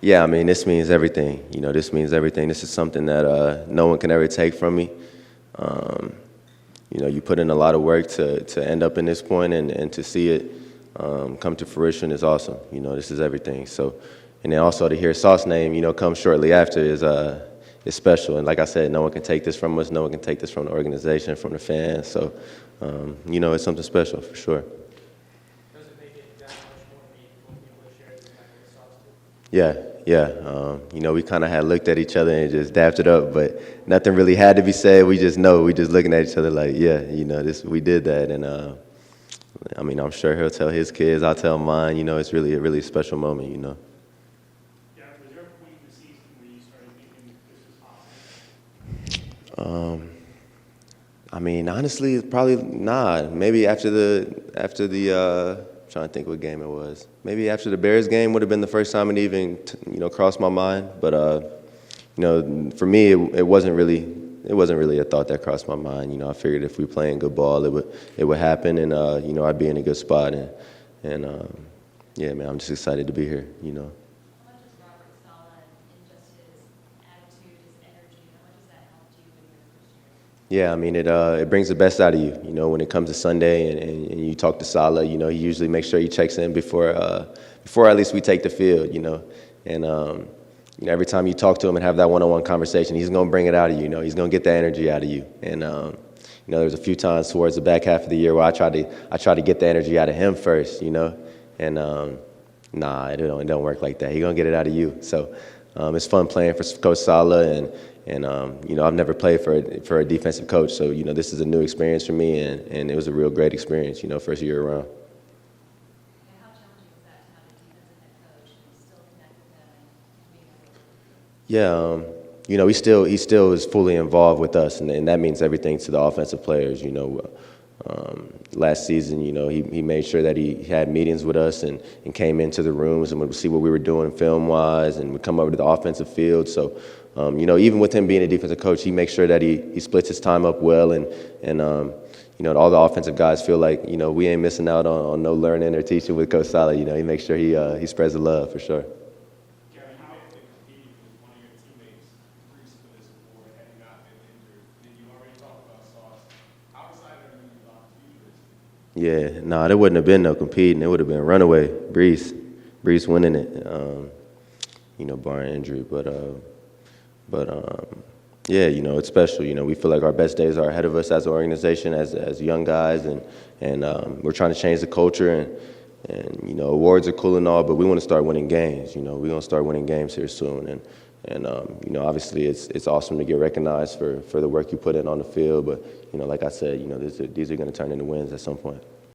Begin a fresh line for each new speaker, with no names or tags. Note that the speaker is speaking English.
Yeah, I mean, this means everything. This means everything. This is something that no one can ever take from me. Um, you put in a lot of work to end up in this point, and to see it come to fruition is awesome. This is everything. So, and then also to hear Sauce name, come shortly after is special. And like I said, no one can take this from us. No one can take this from the organization, from the fans. So, it's something special for sure.
Does it make it that much more meaningful to be able to share this night with Sauce too?
Yeah, yeah. We kind of had looked at each other and just dapped it up, but nothing really had to be said. We just know. We just looking at each other like, yeah, this we did that, and I mean, I'm sure he'll tell his kids. I'll tell mine. It's really a really special moment.
Yeah, was there a point in the season where you started thinking this was possible?
I mean, honestly, probably not. Maybe after the trying to think what game it was. Maybe after the Bears game would have been the first time it even crossed my mind. But for me, it wasn't really a thought that crossed my mind. I figured if we playing good ball, it would happen, and I'd be in a good spot, and yeah, man, I'm just excited to be here.
How much is Robert Saleh and just his attitude, his energy, how much has that helped you in your first year?
Yeah, I mean, it brings the best out of you. When it comes to Sunday and you talk to Salah, he usually makes sure he checks in before at least we take the field, and every time you talk to him and have that one-on-one conversation, he's gonna bring it out of you. He's gonna get the energy out of you. And there's a few times towards the back half of the year where I try to get the energy out of him first, and nah, it don't work like that. He's gonna get it out of you. So it's fun playing for Coach Salah, and I've never played for a defensive coach, so this is a new experience for me, and it was a real great experience, first year around.
And how challenging is that to have a defensive head coach and still connect with them and being able to?
Yeah, he still is fully involved with us, and that means everything to the offensive players. Last season, he made sure that he had meetings with us and came into the rooms and would see what we were doing film-wise, and would come over to the offensive field. So, even with him being a defensive coach, he makes sure that he splits his time up well, and all the offensive guys feel like, we ain't missing out on no learning or teaching with Coach Salah. He makes sure he spreads the love for sure.
Gary, how have you competed with one of your teammates, Reese, for this award, had you not been injured? Did you already talk about Sauce? How excited are you about the future?
Yeah, nah, there wouldn't have been no competing. It would have been runaway, Brees winning it, barring injury. But yeah, it's special. We feel like our best days are ahead of us as an organization, as young guys, and we're trying to change the culture. And awards are cool and all, but we want to start winning games. We're going to start winning games here soon. And obviously it's awesome to get recognized for the work you put in on the field. But like I said, these are going to turn into wins at some point.